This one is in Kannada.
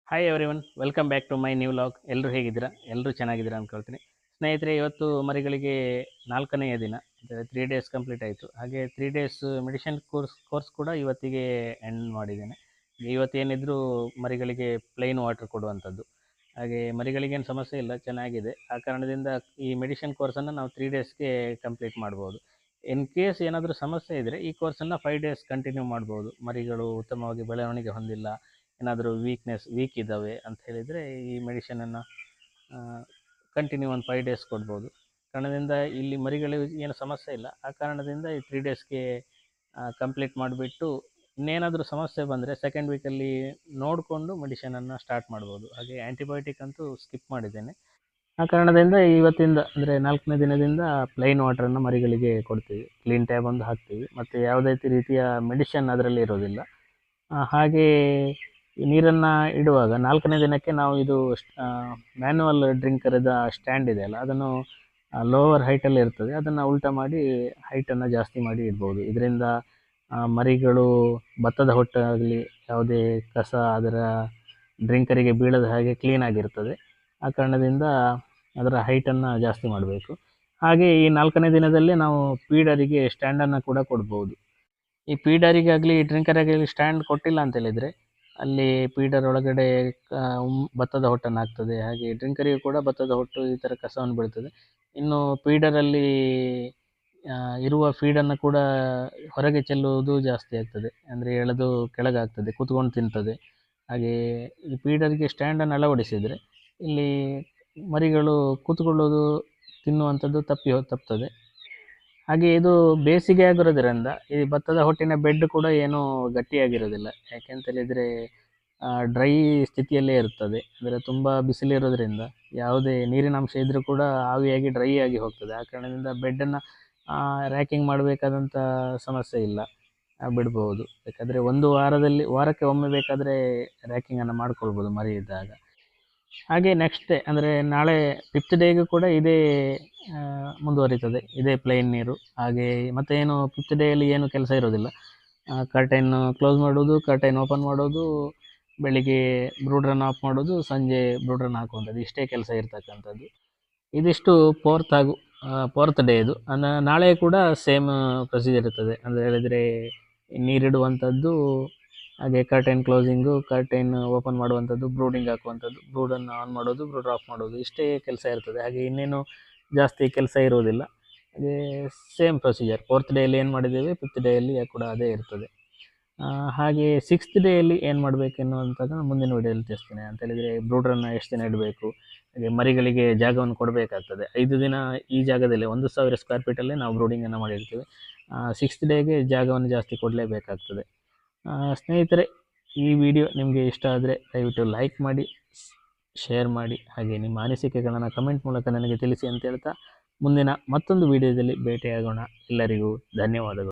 Hi everyone, welcome back to my new vlog. ಎಲ್ಲರೂ ಹೇಗಿದ್ದೀರಾ? ಎಲ್ಲರೂ ಚೆನ್ನಾಗಿದ್ದೀರಾ ಅಂದ್ಕೊಳ್ತೀನಿ. ಸ್ನೇಹಿತರೆ, ಇವತ್ತು ಮರಿಗಳಿಗೆ 4ನೆಯ ದಿನ, ಅಂದರೆ 3 ಡೇಸ್ ಕಂಪ್ಲೀಟ್ ಆಯಿತು. ಹಾಗೆ 3 ಡೇಸ್ ಮೆಡಿಷನ್ ಕೋರ್ಸ್ ಕೂಡ ಇವತ್ತಿಗೆ ಎಂಡ್ ಮಾಡಿದ್ದೇನೆ. ಇವತ್ತೇನಿದ್ರು ಮರಿಗಳಿಗೆ ಪ್ಲೈನ್ ವಾಟರ್ ಕೊಡುವಂಥದ್ದು. ಹಾಗೆ ಮರಿಗಳಿಗೇನು ಸಮಸ್ಯೆ ಇಲ್ಲ, ಚೆನ್ನಾಗಿದೆ. ಆ ಕಾರಣದಿಂದ ಈ ಮೆಡಿಷನ್ ಕೋರ್ಸನ್ನು ನಾವು 3 ಡೇಸ್ಗೆ ಕಂಪ್ಲೀಟ್ ಮಾಡ್ಬೋದು. ಇನ್ ಕೇಸ್ ಏನಾದರೂ ಸಮಸ್ಯೆ ಇದ್ದರೆ ಈ ಕೋರ್ಸನ್ನು 5 ಡೇಸ್ ಕಂಟಿನ್ಯೂ ಮಾಡ್ಬೋದು. ಮರಿಗಳು ಉತ್ತಮವಾಗಿ ಬೆಳವಣಿಗೆ ಹೊಂದಿಲ್ಲ, ಏನಾದರೂ ವೀಕ್ ಇದ್ದಾವೆ ಅಂತ ಹೇಳಿದರೆ ಈ ಮೆಡಿಷನನ್ನು ಕಂಟಿನ್ಯೂ ಒಂದು 5 ಡೇಸ್ ಕೊಡ್ಬೋದು. ಕಾರಣದಿಂದ ಇಲ್ಲಿ ಮರಿಗಳಿಗೆ ಏನು ಸಮಸ್ಯೆ ಇಲ್ಲ. ಆ ಕಾರಣದಿಂದ ಈ 3 ಡೇಸ್ಗೆ ಕಂಪ್ಲೀಟ್ ಮಾಡಿಬಿಟ್ಟು ಇನ್ನೇನಾದರೂ ಸಮಸ್ಯೆ ಬಂದರೆ ಸೆಕೆಂಡ್ ವೀಕಲ್ಲಿ ನೋಡಿಕೊಂಡು ಮೆಡಿಷನನ್ನು ಸ್ಟಾರ್ಟ್ ಮಾಡ್ಬೋದು. ಹಾಗೆ ಆ್ಯಂಟಿಬಯೋಟಿಕ್ ಅಂತೂ ಸ್ಕಿಪ್ ಮಾಡಿದ್ದೇನೆ. ಆ ಕಾರಣದಿಂದ ಇವತ್ತಿಂದ ಅಂದರೆ 4ನೇ ದಿನದಿಂದ ಪ್ಲೈನ್ ವಾಟರನ್ನು ಮರಿಗಳಿಗೆ ಕೊಡ್ತೀವಿ. ಕ್ಲೀನ್ ಟ್ಯಾಬ್ ಒಂದು ಹಾಕ್ತೀವಿ ಮತ್ತು ಯಾವುದೇ ರೀತಿಯ ಮೆಡಿಷನ್ ಅದರಲ್ಲಿ ಇರೋದಿಲ್ಲ. ಹಾಗೆ ಈ ನೀರನ್ನು ಇಡುವಾಗ 4ನೇ ದಿನಕ್ಕೆ ನಾವು ಇದು ಮ್ಯಾನ್ಯುವಲ್ ಡ್ರಿಂಕರದ ಸ್ಟ್ಯಾಂಡ್ ಇದೆಯಲ್ಲ, ಅದನ್ನು ಲೋವರ್ ಹೈಟಲ್ಲಿ ಇರ್ತದೆ, ಅದನ್ನು ಉಲ್ಟಾ ಮಾಡಿ ಹೈಟನ್ನು ಜಾಸ್ತಿ ಮಾಡಿ ಇಡ್ಬೋದು. ಇದರಿಂದ ಮರಿಗಳು ಭತ್ತದ ಹೊಟ್ಟಾಗಲಿ ಯಾವುದೇ ಕಸ ಅದರ ಡ್ರಿಂಕರಿಗೆ ಬೀಳದ ಹಾಗೆ ಕ್ಲೀನಾಗಿರ್ತದೆ. ಆ ಕಾರಣದಿಂದ ಅದರ ಹೈಟನ್ನು ಜಾಸ್ತಿ ಮಾಡಬೇಕು. ಹಾಗೆ ಈ 4ನೇ ದಿನದಲ್ಲಿ ನಾವು ಫೀಡರಿಗೆ ಸ್ಟ್ಯಾಂಡನ್ನು ಕೂಡ ಕೊಡ್ಬೋದು. ಈ ಫೀಡರಿಗಾಗಲಿ ಡ್ರಿಂಕರಿಗಾಗಲಿ ಸ್ಟ್ಯಾಂಡ್ ಕೊಟ್ಟಿಲ್ಲ ಅಂತೇಳಿದರೆ ಅಲ್ಲಿ ಫೀಡರ್ ಒಳಗಡೆ ಭತ್ತದ ಹೊಟ್ಟನ್ನು ಹಾಕ್ತದೆ. ಹಾಗೆ ಡ್ರಿಂಕರಿಗೂ ಕೂಡ ಭತ್ತದ ಹೊಟ್ಟು ಈ ಥರ ಕಸವನ್ನು ಬೀಳ್ತದೆ. ಇನ್ನು ಫೀಡರಲ್ಲಿ ಇರುವ ಫೀಡನ್ನು ಕೂಡ ಹೊರಗೆ ಚೆಲ್ಲುವುದು ಜಾಸ್ತಿ ಆಗ್ತದೆ, ಅಂದರೆ ಎಳೆದು ಕೆಳಗಾಗ್ತದೆ, ಕೂತ್ಕೊಂಡು ತಿಂತದೆ. ಹಾಗೆ ಈ ಫೀಡರಿಗೆ ಸ್ಟ್ಯಾಂಡನ್ನು ಅಳವಡಿಸಿದರೆ ಇಲ್ಲಿ ಮರಿಗಳು ಕೂತ್ಕೊಳ್ಳೋದು ತಿನ್ನುವಂಥದ್ದು ತಪ್ತದೆ. ಹಾಗೆ ಇದು ಬೇಸಿಗೆ ಆಗಿರೋದ್ರಿಂದ ಈ ಭತ್ತದ ಹೊಟ್ಟಿನ ಬೆಡ್ ಕೂಡ ಏನೂ ಗಟ್ಟಿಯಾಗಿರೋದಿಲ್ಲ. ಯಾಕೆಂತೇಳಿದರೆ ಡ್ರೈ ಸ್ಥಿತಿಯಲ್ಲೇ ಇರ್ತದೆ. ಅಂದರೆ ತುಂಬ ಬಿಸಿಲಿರೋದ್ರಿಂದ ಯಾವುದೇ ನೀರಿನ ಅಂಶ ಇದ್ದರೂ ಕೂಡ ಆವಿಯಾಗಿ ಡ್ರೈ ಆಗಿ ಹೋಗ್ತದೆ. ಆ ಕಾರಣದಿಂದ ಬೆಡ್ಡನ್ನು ರ್ಯಾಕಿಂಗ್ ಮಾಡಬೇಕಾದಂಥ ಸಮಸ್ಯೆ ಇಲ್ಲ, ಬಿಡ್ಬೋದು. ಬೇಕಾದರೆ ವಾರಕ್ಕೆ ಒಮ್ಮೆ ಬೇಕಾದರೆ ರ್ಯಾಕಿಂಗನ್ನು ಮಾಡ್ಕೊಳ್ಬೋದು ಮರಿ ಇದ್ದಾಗ. ಹಾಗೆ ನೆಕ್ಸ್ಟ್ ಡೇ ಅಂದರೆ ನಾಳೆ 5th ಡೇಗೂ ಕೂಡ ಇದೇ ಮುಂದುವರಿತದೆ, ಇದೇ ಪ್ಲೈನ್ ನೀರು. ಹಾಗೆ ಮತ್ತೇನು 5th ಡೇಯಲ್ಲಿ ಏನು ಕೆಲಸ ಇರೋದಿಲ್ಲ. ಕರ್ಟೈನ್ ಕ್ಲೋಸ್ ಮಾಡೋದು, ಕರ್ಟೈನ್ ಓಪನ್ ಮಾಡೋದು, ಬೆಳಿಗ್ಗೆ ಬ್ರೂಡ್ರನ್ನು ಆಫ್ ಮಾಡೋದು, ಸಂಜೆ ಬ್ರೂಡ್ರನ್ನು ಹಾಕುವಂಥದ್ದು, ಇಷ್ಟೇ ಕೆಲಸ ಇರ್ತಕ್ಕಂಥದ್ದು. ಇದಿಷ್ಟು 4th ಡೇ ಇದು. ನಾಳೆ ಕೂಡ ಸೇಮ್ ಪ್ರೊಸೀಜರ್ ಇರ್ತದೆ. ಅಂದರೆ ಹೇಳಿದರೆ ನೀರಿಡುವಂಥದ್ದು, ಹಾಗೆ ಕರ್ಟೈನ್ ಕ್ಲೋಸಿಂಗು, ಕರ್ಟೈನ್ ಓಪನ್ ಮಾಡುವಂಥದ್ದು, ಬ್ರೂಡಿಂಗ್ ಹಾಕುವಂಥದ್ದು, ಬ್ರೂಡನ್ನು ಆನ್ ಮಾಡೋದು, ಬ್ರೂಡರ್ ಆಫ್ ಮಾಡೋದು, ಇಷ್ಟೇ ಕೆಲಸ ಇರ್ತದೆ. ಹಾಗೆ ಇನ್ನೇನು ಜಾಸ್ತಿ ಕೆಲಸ ಇರುವುದಿಲ್ಲ. ಹಾಗೆ ಸೇಮ್ ಪ್ರೊಸೀಜರ್ 4th ಡೇಯಲ್ಲಿ ಏನು ಮಾಡಿದ್ದೇವೆ 5th ಡೇಯಲ್ಲಿ ಕೂಡ ಅದೇ ಇರ್ತದೆ. ಹಾಗೆ 6th ಡೇಯಲ್ಲಿ ಏನು ಮಾಡಬೇಕೆನ್ನುವಂಥದ್ದನ್ನು ಮುಂದಿನ ವಿಡಿಯೋದಲ್ಲಿ ತಿಳಿಸ್ತೇನೆ. ಅಂತ ಹೇಳಿದರೆ ಬ್ರೂಡ್ರನ್ನು ಎಷ್ಟು ದಿನ ಇಡಬೇಕು, ಹಾಗೆ ಮರಿಗಳಿಗೆ ಜಾಗವನ್ನು ಕೊಡಬೇಕಾಗ್ತದೆ. 5 ದಿನ ಈ ಜಾಗದಲ್ಲಿ 1000 ಸ್ಕ್ವೇರ್ ಫೀಟಲ್ಲೇ ನಾವು ಬ್ರೂಡಿಂಗನ್ನು ಮಾಡಿರ್ತೀವಿ. 6th ಡೇಗೆ ಜಾಗವನ್ನು ಜಾಸ್ತಿ ಕೊಡಲೇಬೇಕಾಗ್ತದೆ. ಸ್ನೇಹಿತರೆ, ಈ ವಿಡಿಯೋ ನಿಮಗೆ ಇಷ್ಟ ಆದರೆ ದಯವಿಟ್ಟು ಲೈಕ್ ಮಾಡಿ, ಶೇರ್ ಮಾಡಿ, ಹಾಗೆ ನಿಮ್ಮ ಅನಿಸಿಕೆಗಳನ್ನು ಕಮೆಂಟ್ ಮೂಲಕ ನನಗೆ ತಿಳಿಸಿ ಅಂತ ಹೇಳ್ತಾ ಮುಂದಿನ ಮತ್ತೊಂದು ವಿಡಿಯೋದಲ್ಲಿ ಭೇಟಿಯಾಗೋಣ. ಎಲ್ಲರಿಗೂ ಧನ್ಯವಾದಗಳು.